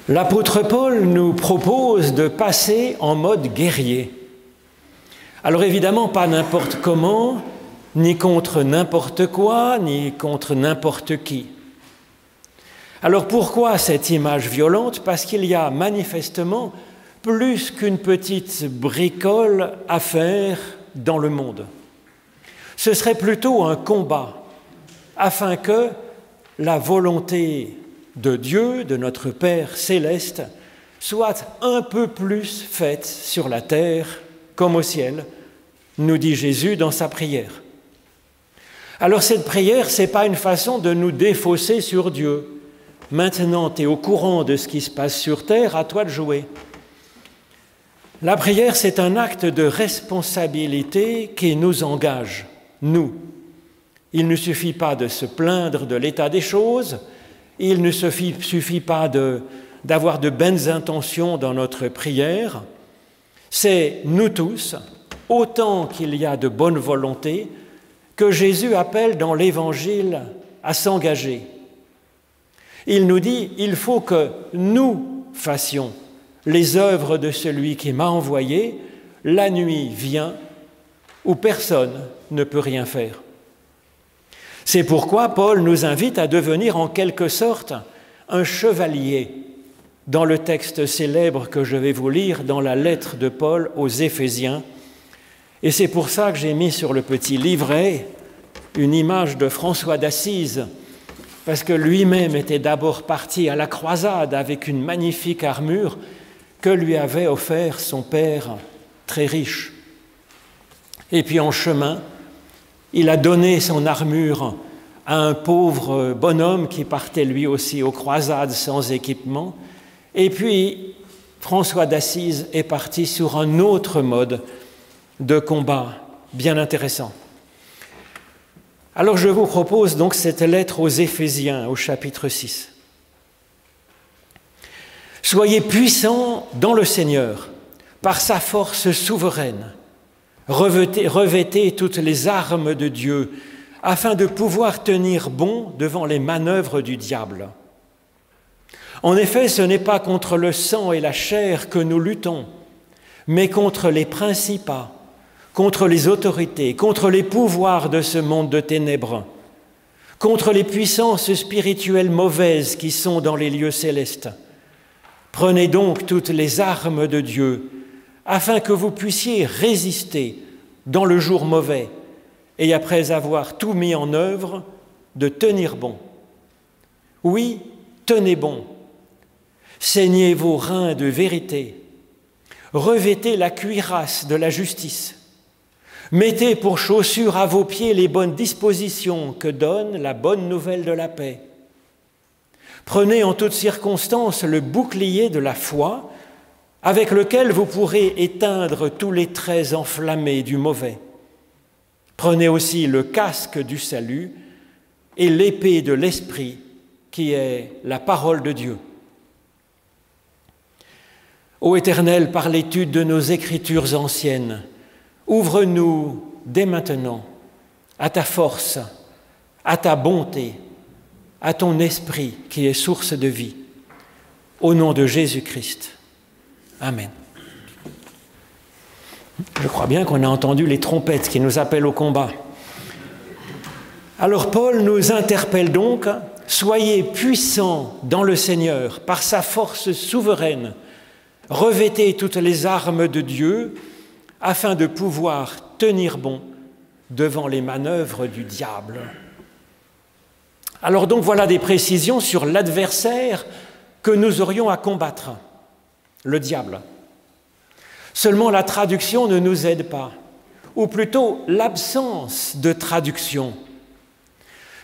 L'apôtre Paul nous propose de passer en mode guerrier. Alors évidemment, pas n'importe comment, ni contre n'importe quoi, ni contre n'importe qui. Alors pourquoi cette image violente? Parce qu'il y a manifestement plus qu'une petite bricole à faire dans le monde. Ce serait plutôt un combat, afin que la volonté de Dieu, de notre Père céleste, soit un peu plus faite sur la terre comme au ciel, nous dit Jésus dans sa prière. Alors cette prière, ce n'est pas une façon de nous défausser sur Dieu. Maintenant, tu es au courant de ce qui se passe sur terre, à toi de jouer. La prière, c'est un acte de responsabilité qui nous engage, nous. Il ne suffit pas de se plaindre de l'état des choses, il ne suffit pas d'avoir de bonnes intentions dans notre prière. C'est nous tous, autant qu'il y a de bonne volonté, que Jésus appelle dans l'Évangile à s'engager. Il nous dit, il faut que nous fassions les œuvres de celui qui m'a envoyé. La nuit vient où personne ne peut rien faire. C'est pourquoi Paul nous invite à devenir en quelque sorte un chevalier dans le texte célèbre que je vais vous lire dans la lettre de Paul aux Éphésiens. Et c'est pour ça que j'ai mis sur le petit livret une image de François d'Assise, parce que lui-même était d'abord parti à la croisade avec une magnifique armure que lui avait offert son père très riche. Et puis en chemin, il a donné son armure à un pauvre bonhomme qui partait lui aussi aux croisades sans équipement. Et puis, François d'Assise est parti sur un autre mode de combat bien intéressant. Alors je vous propose donc cette lettre aux Éphésiens au chapitre 6. « Soyez puissants dans le Seigneur, par sa force souveraine. Revêtez toutes les armes de Dieu, afin de pouvoir tenir bon devant les manœuvres du diable. En effet, ce n'est pas contre le sang et la chair que nous luttons, mais contre les principats, contre les autorités, contre les pouvoirs de ce monde de ténèbres, contre les puissances spirituelles mauvaises qui sont dans les lieux célestes. Prenez donc toutes les armes de Dieu, afin que vous puissiez résister dans le jour mauvais, et après avoir tout mis en œuvre, de tenir bon. Oui, tenez bon. Saignez vos reins de vérité. Revêtez la cuirasse de la justice. Mettez pour chaussures à vos pieds les bonnes dispositions que donne la bonne nouvelle de la paix. Prenez en toutes circonstances le bouclier de la foi, avec lequel vous pourrez éteindre tous les traits enflammés du mauvais. Prenez aussi le casque du salut et l'épée de l'Esprit, qui est la parole de Dieu. Ô Éternel, par l'étude de nos Écritures anciennes, ouvre-nous dès maintenant à ta force, à ta bonté, à ton esprit qui est source de vie. Au nom de Jésus-Christ. Amen. Je crois bien qu'on a entendu les trompettes qui nous appellent au combat. Alors Paul nous interpelle donc, « Soyez puissants dans le Seigneur par sa force souveraine. Revêtez toutes les armes de Dieu afin de pouvoir tenir bon devant les manœuvres du diable. » Alors donc voilà des précisions sur l'adversaire que nous aurions à combattre, le diable. Seulement la traduction ne nous aide pas, ou plutôt l'absence de traduction.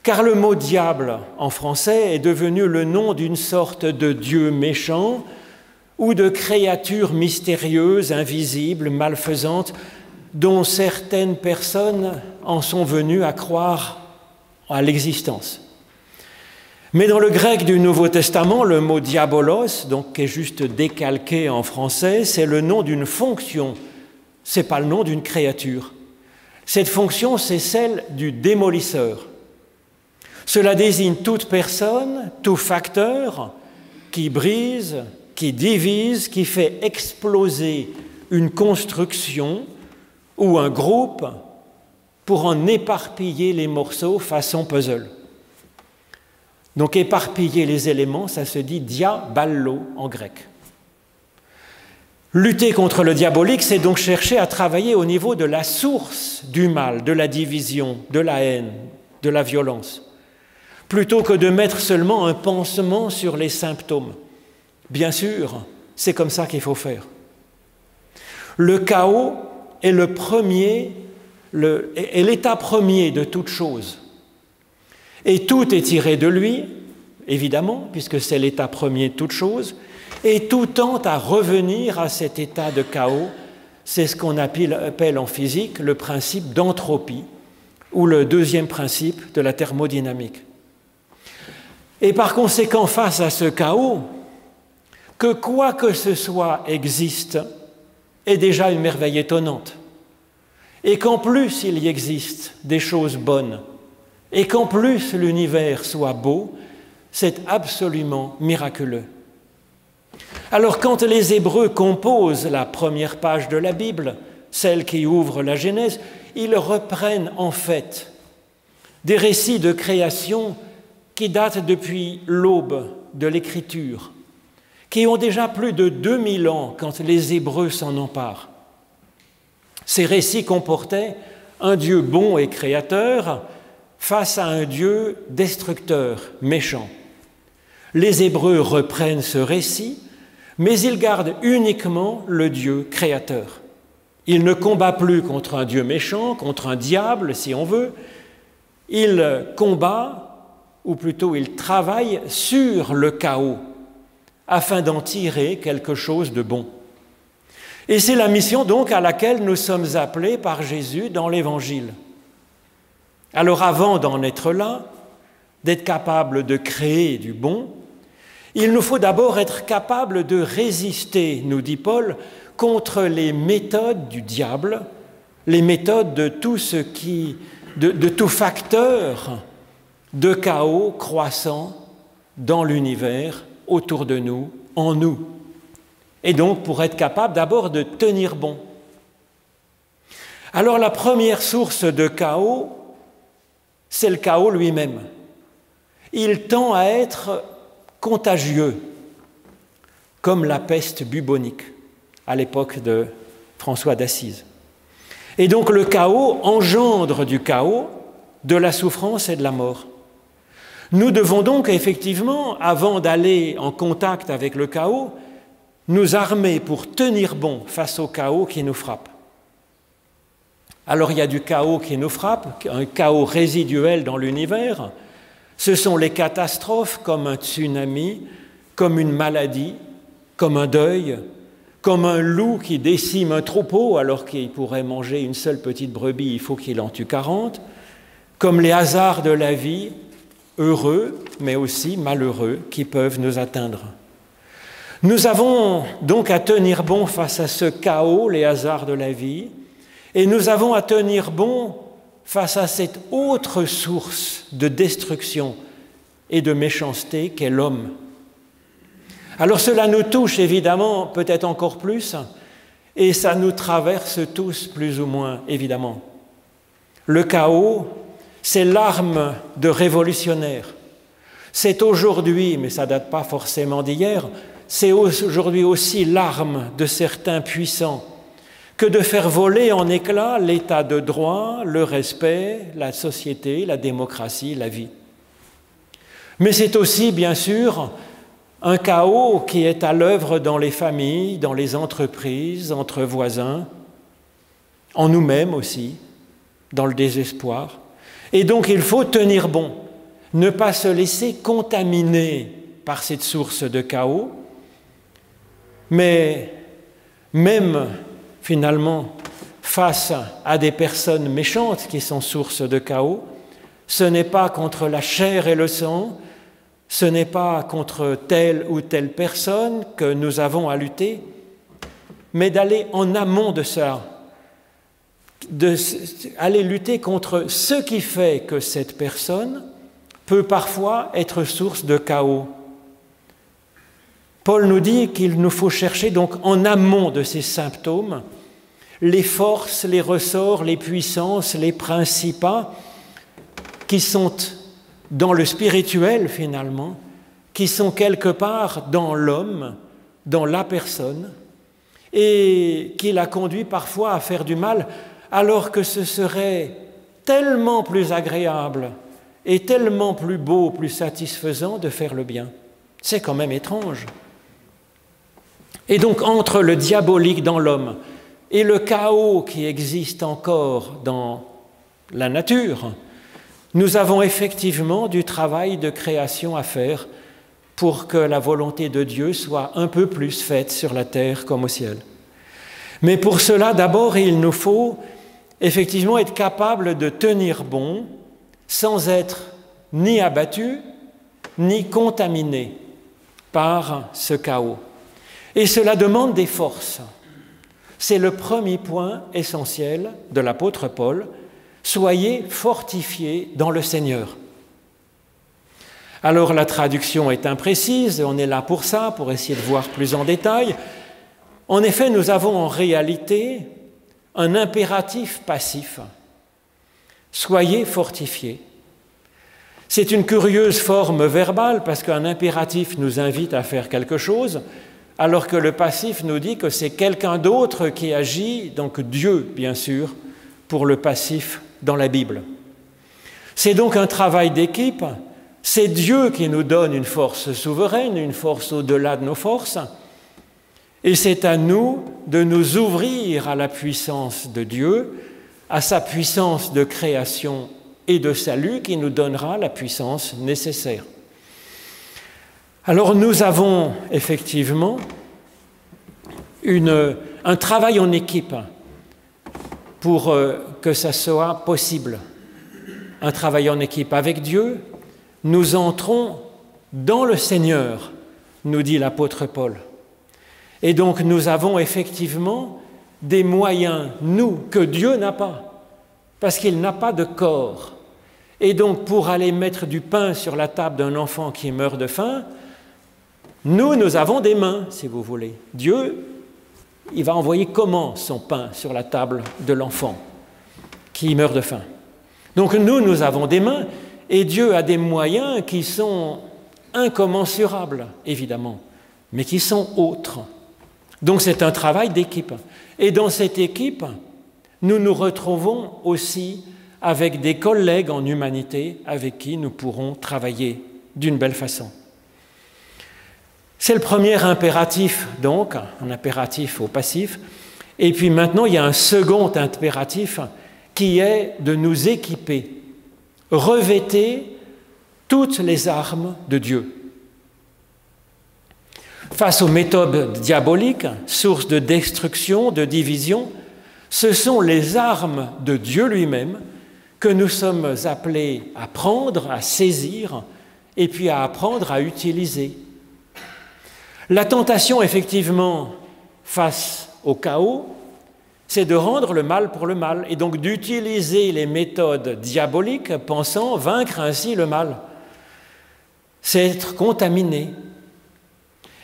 Car le mot « diable » en français est devenu le nom d'une sorte de dieu méchant ou de créature mystérieuse, invisible, malfaisante, dont certaines personnes en sont venues à croire à l'existence. Mais dans le grec du Nouveau Testament, le mot « diabolos », donc, qui est juste décalqué en français, c'est le nom d'une fonction, ce n'est pas le nom d'une créature. Cette fonction, c'est celle du démolisseur. Cela désigne toute personne, tout facteur qui brise, qui divise, qui fait exploser une construction ou un groupe pour en éparpiller les morceaux façon puzzle. Donc éparpiller les éléments, ça se dit diaballo en grec. Lutter contre le diabolique, c'est donc chercher à travailler au niveau de la source du mal, de la division, de la haine, de la violence, plutôt que de mettre seulement un pansement sur les symptômes. Bien sûr, c'est comme ça qu'il faut faire. Le chaos est l'état premier de toute chose. Et tout est tiré de lui, évidemment, puisque c'est l'état premier de toute chose, et tout tend à revenir à cet état de chaos. C'est ce qu'on appelle en physique le principe d'entropie, ou le deuxième principe de la thermodynamique. Et par conséquent, face à ce chaos, que quoi que ce soit existe est déjà une merveille étonnante. Et qu'en plus il y existe des choses bonnes, et qu'en plus l'univers soit beau, c'est absolument miraculeux. Alors quand les Hébreux composent la première page de la Bible, celle qui ouvre la Genèse, ils reprennent en fait des récits de création qui datent depuis l'aube de l'Écriture, qui ont déjà plus de 2000 ans quand les Hébreux s'en emparent. Ces récits comportaient un Dieu bon et créateur face à un Dieu destructeur, méchant. Les Hébreux reprennent ce récit, mais ils gardent uniquement le Dieu créateur. Ils ne combattent plus contre un Dieu méchant, contre un diable, si on veut. Ils combattent, ou plutôt ils travaillent sur le chaos, afin d'en tirer quelque chose de bon. Et c'est la mission donc à laquelle nous sommes appelés par Jésus dans l'Évangile. Alors avant d'en être là, d'être capable de créer du bon, il nous faut d'abord être capable de résister, nous dit Paul, contre les méthodes du diable, les méthodes de tout tout facteur de chaos croissant dans l'univers, autour de nous, en nous. Et donc pour être capable d'abord de tenir bon. Alors la première source de chaos, c'est le chaos lui-même. Il tend à être contagieux, comme la peste bubonique à l'époque de François d'Assise. Et donc le chaos engendre du chaos, de la souffrance et de la mort. Nous devons donc effectivement, avant d'aller en contact avec le chaos, nous armer pour tenir bon face au chaos qui nous frappe. Alors il y a du chaos qui nous frappe, un chaos résiduel dans l'univers. Ce sont les catastrophes comme un tsunami, comme une maladie, comme un deuil, comme un loup qui décime un troupeau alors qu'il pourrait manger une seule petite brebis, il faut qu'il en tue 40, comme les hasards de la vie, heureux mais aussi malheureux, qui peuvent nous atteindre. Nous avons donc à tenir bon face à ce chaos, les hasards de la vie, et nous avons à tenir bon face à cette autre source de destruction et de méchanceté qu'est l'homme. Alors cela nous touche évidemment peut-être encore plus, et ça nous traverse tous plus ou moins évidemment. Le chaos, c'est l'arme de révolutionnaire. C'est aujourd'hui, mais ça ne date pas forcément d'hier, c'est aujourd'hui aussi l'arme de certains puissants que de faire voler en éclats l'état de droit, le respect, la société, la démocratie, la vie. Mais c'est aussi, bien sûr, un chaos qui est à l'œuvre dans les familles, dans les entreprises, entre voisins, en nous-mêmes aussi, dans le désespoir. Et donc il faut tenir bon, ne pas se laisser contaminer par cette source de chaos, mais même finalement face à des personnes méchantes qui sont source de chaos, ce n'est pas contre la chair et le sang, ce n'est pas contre telle ou telle personne que nous avons à lutter, mais d'aller en amont de ça, d'aller lutter contre ce qui fait que cette personne peut parfois être source de chaos. Paul nous dit qu'il nous faut chercher donc en amont de ces symptômes les forces, les ressorts, les puissances, les principats qui sont dans le spirituel finalement, qui sont quelque part dans l'homme, dans la personne, et qui la conduit parfois à faire du mal, alors que ce serait tellement plus agréable et tellement plus beau, plus satisfaisant de faire le bien. C'est quand même étrange. Et donc entre le diabolique dans l'homme et le chaos qui existe encore dans la nature, nous avons effectivement du travail de création à faire pour que la volonté de Dieu soit un peu plus faite sur la terre comme au ciel. Mais pour cela, d'abord, il nous faut effectivement être capable de tenir bon sans être ni abattu ni contaminé par ce chaos. Et cela demande des forces. C'est le premier point essentiel de l'apôtre Paul. Soyez fortifiés dans le Seigneur. Alors la traduction est imprécise, on est là pour ça, pour essayer de voir plus en détail. En effet, nous avons en réalité un impératif passif. Soyez fortifiés. C'est une curieuse forme verbale parce qu'un impératif nous invite à faire quelque chose, alors que le passif nous dit que c'est quelqu'un d'autre qui agit, donc Dieu, bien sûr, pour le passif dans la Bible. C'est donc un travail d'équipe, c'est Dieu qui nous donne une force souveraine, une force au-delà de nos forces, et c'est à nous de nous ouvrir à la puissance de Dieu, à sa puissance de création et de salut qui nous donnera la puissance nécessaire. Alors nous avons effectivement un travail en équipe pour que ça soit possible. Un travail en équipe avec Dieu, nous entrons dans le Seigneur, nous dit l'apôtre Paul. Et donc nous avons effectivement des moyens, nous, que Dieu n'a pas, parce qu'il n'a pas de corps. Et donc pour aller mettre du pain sur la table d'un enfant qui meurt de faim, nous avons des mains, si vous voulez. Dieu, il va envoyer comment son pain sur la table de l'enfant qui meurt de faim. Donc nous avons des mains et Dieu a des moyens qui sont incommensurables, évidemment, mais qui sont autres. Donc c'est un travail d'équipe. Et dans cette équipe, nous nous retrouvons aussi avec des collègues en humanité avec qui nous pourrons travailler d'une belle façon. C'est le premier impératif, donc, un impératif au passif. Et puis maintenant, il y a un second impératif qui est de nous équiper, revêter toutes les armes de Dieu. Face aux méthodes diaboliques, sources de destruction, de division, ce sont les armes de Dieu lui-même que nous sommes appelés à prendre, à saisir, et puis à apprendre à utiliser. La tentation, effectivement, face au chaos, c'est de rendre le mal pour le mal, et donc d'utiliser les méthodes diaboliques, pensant vaincre ainsi le mal. C'est être contaminé.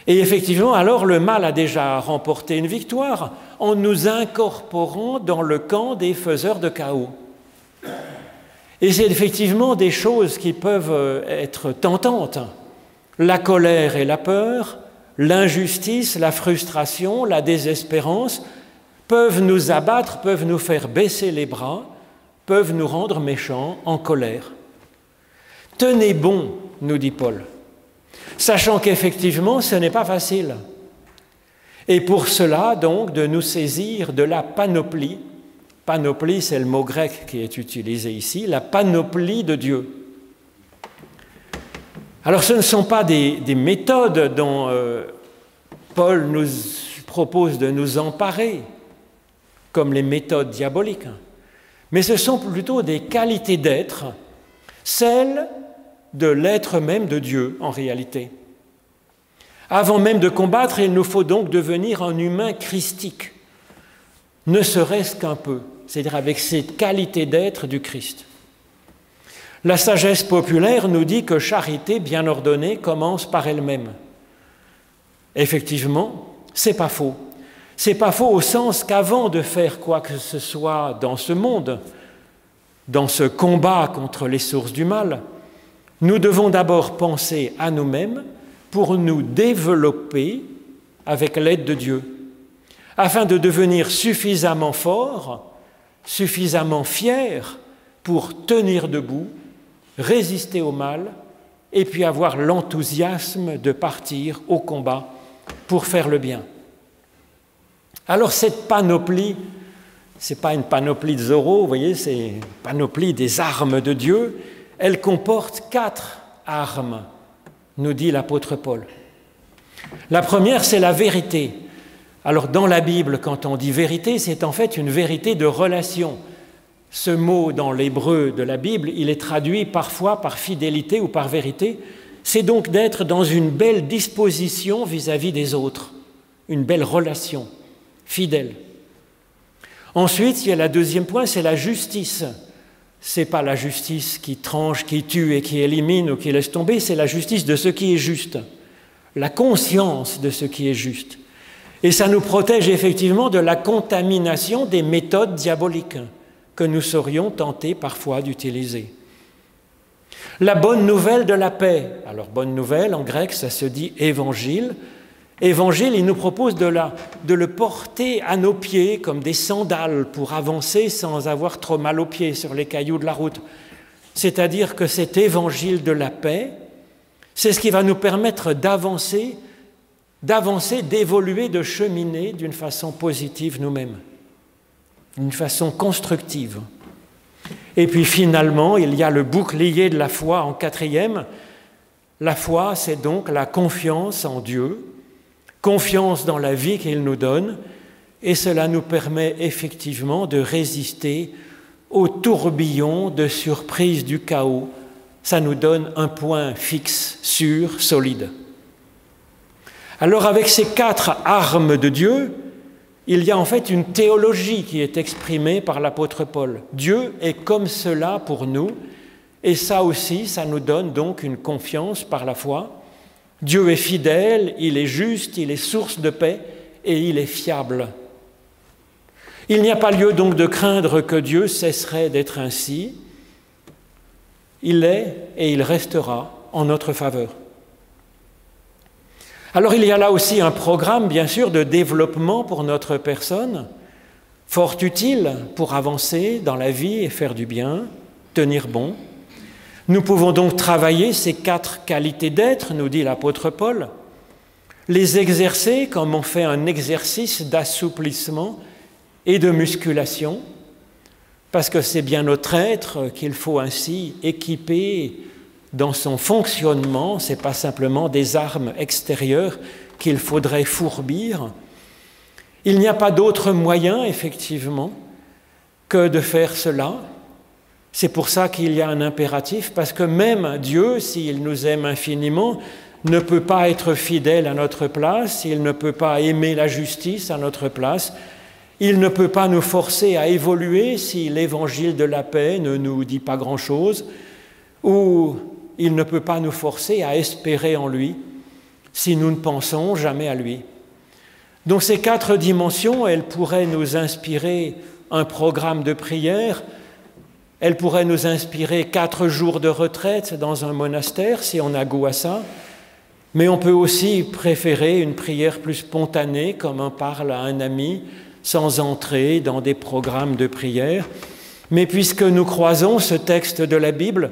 Et effectivement, alors le mal a déjà remporté une victoire en nous incorporant dans le camp des faiseurs de chaos. Et c'est effectivement des choses qui peuvent être tentantes. La colère et la peur, l'injustice, la frustration, la désespérance peuvent nous abattre, peuvent nous faire baisser les bras, peuvent nous rendre méchants, en colère. Tenez bon, nous dit Paul, sachant qu'effectivement, ce n'est pas facile. Et pour cela, donc, de nous saisir de la panoplie. Panoplie, c'est le mot grec qui est utilisé ici, la panoplie de Dieu. Alors ce ne sont pas des méthodes dont Paul nous propose de nous emparer, comme les méthodes diaboliques, mais ce sont plutôt des qualités d'être, celles de l'être même de Dieu en réalité. Avant même de combattre, il nous faut donc devenir un humain christique, ne serait-ce qu'un peu, c'est-à-dire avec cette qualité d'être du Christ. La sagesse populaire nous dit que charité bien ordonnée commence par elle-même. Effectivement, c'est pas faux. C'est pas faux au sens qu'avant de faire quoi que ce soit dans ce monde, dans ce combat contre les sources du mal, nous devons d'abord penser à nous-mêmes pour nous développer avec l'aide de Dieu, afin de devenir suffisamment forts, suffisamment fiers pour tenir debout, résister au mal et puis avoir l'enthousiasme de partir au combat pour faire le bien. Alors cette panoplie, ce n'est pas une panoplie de Zorro, vous voyez, c'est une panoplie des armes de Dieu. Elle comporte 4 armes, nous dit l'apôtre Paul. La première, c'est la vérité. Alors dans la Bible, quand on dit vérité, c'est en fait une vérité de relation. Ce mot dans l'hébreu de la Bible, il est traduit parfois par fidélité ou par vérité. C'est donc d'être dans une belle disposition vis-à-vis des autres, une belle relation fidèle. Ensuite, il y a le deuxième point, c'est la justice. Ce n'est pas la justice qui tranche, qui tue et qui élimine ou qui laisse tomber, c'est la justice de ce qui est juste, la conscience de ce qui est juste. Et ça nous protège effectivement de la contamination des méthodes diaboliques que nous serions tentés parfois d'utiliser. La bonne nouvelle de la paix. Alors, bonne nouvelle, en grec, ça se dit évangile. Évangile, il nous propose de le porter à nos pieds comme des sandales pour avancer sans avoir trop mal aux pieds sur les cailloux de la route. C'est-à-dire que cet évangile de la paix, c'est ce qui va nous permettre d'avancer, d'évoluer, de cheminer d'une façon positive nous-mêmes, d'une façon constructive. Et puis finalement, il y a le bouclier de la foi en 4e. La foi, c'est donc la confiance en Dieu, confiance dans la vie qu'il nous donne, et cela nous permet effectivement de résister au tourbillon de surprises du chaos. Ça nous donne un point fixe, sûr, solide. Alors avec ces 4 armes de Dieu, il y a en fait une théologie qui est exprimée par l'apôtre Paul. Dieu est comme cela pour nous, et ça aussi, ça nous donne donc une confiance par la foi. Dieu est fidèle, il est juste, il est source de paix et il est fiable. Il n'y a pas lieu donc de craindre que Dieu cesserait d'être ainsi. Il est et il restera en notre faveur. Alors il y a là aussi un programme, bien sûr, de développement pour notre personne, fort utile pour avancer dans la vie et faire du bien, tenir bon. Nous pouvons donc travailler ces 4 qualités d'être, nous dit l'apôtre Paul, les exercer comme on fait un exercice d'assouplissement et de musculation, parce que c'est bien notre être qu'il faut ainsi équiper dans son fonctionnement, ce n'est pas simplement des armes extérieures qu'il faudrait fourbir. Il n'y a pas d'autre moyen, effectivement, que de faire cela. C'est pour ça qu'il y a un impératif, parce que même Dieu, s'il nous aime infiniment, ne peut pas être fidèle à notre place, il ne peut pas aimer la justice à notre place, il ne peut pas nous forcer à évoluer si l'évangile de la paix ne nous dit pas grand-chose, ou il ne peut pas nous forcer à espérer en lui si nous ne pensons jamais à lui. Donc ces 4 dimensions, elles pourraient nous inspirer un programme de prière. Elle pourrait nous inspirer 4 jours de retraite dans un monastère, si on a goût à ça. Mais on peut aussi préférer une prière plus spontanée, comme on parle à un ami, sans entrer dans des programmes de prière. Mais puisque nous croisons ce texte de la Bible,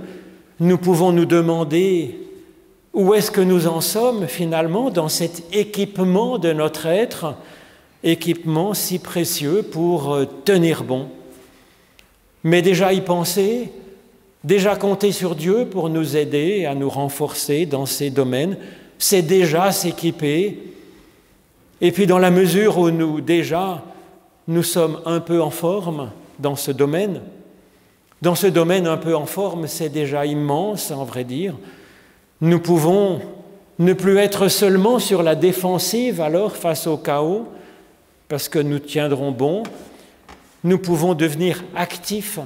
nous pouvons nous demander où est-ce que nous en sommes finalement dans cet équipement de notre être, équipement si précieux pour tenir bon. Mais déjà y penser, déjà compter sur Dieu pour nous aider à nous renforcer dans ces domaines, c'est déjà s'équiper. Et puis dans la mesure où nous sommes un peu en forme dans ce domaine un peu en forme, c'est déjà immense, en vrai dire. Nous pouvons ne plus être seulement sur la défensive alors face au chaos, parce que nous tiendrons bon. Nous pouvons devenir actifs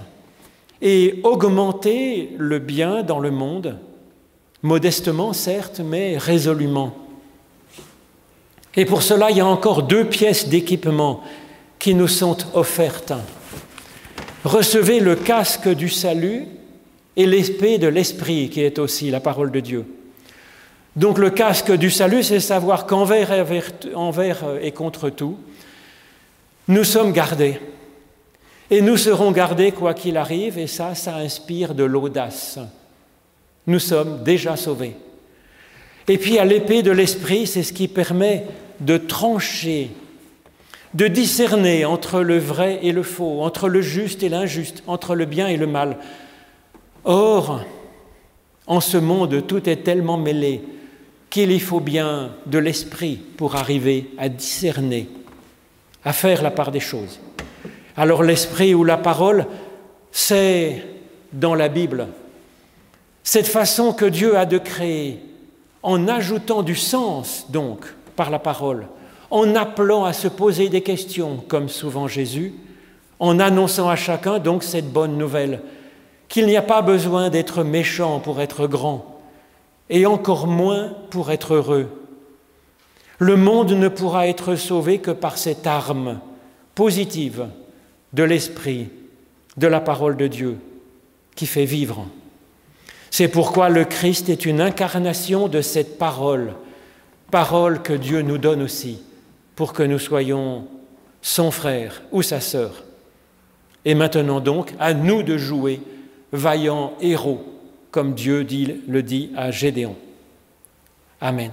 et augmenter le bien dans le monde, modestement certes, mais résolument. Et pour cela, il y a encore 2 pièces d'équipement qui nous sont offertes. Recevez le casque du salut et l'épée de l'Esprit, qui est aussi la parole de Dieu. Donc le casque du salut, c'est savoir qu'envers et contre tout, nous sommes gardés. Et nous serons gardés quoi qu'il arrive, et ça inspire de l'audace. Nous sommes déjà sauvés. Et puis à l'épée de l'Esprit, c'est ce qui permet de trancher, de discerner entre le vrai et le faux, entre le juste et l'injuste, entre le bien et le mal. Or, en ce monde, tout est tellement mêlé qu'il y faut bien de l'esprit pour arriver à discerner, à faire la part des choses. Alors l'esprit ou la parole, c'est dans la Bible cette façon que Dieu a de créer, en ajoutant du sens donc par la parole, en appelant à se poser des questions comme souvent Jésus, en annonçant à chacun donc cette bonne nouvelle, qu'il n'y a pas besoin d'être méchant pour être grand, et encore moins pour être heureux. Le monde ne pourra être sauvé que par cette arme positive de l'esprit, de la parole de Dieu, qui fait vivre. C'est pourquoi le Christ est une incarnation de cette parole, parole que Dieu nous donne aussi, pour que nous soyons son frère ou sa sœur. Et maintenant donc, à nous de jouer vaillants héros, comme Dieu le dit à Gédéon. Amen.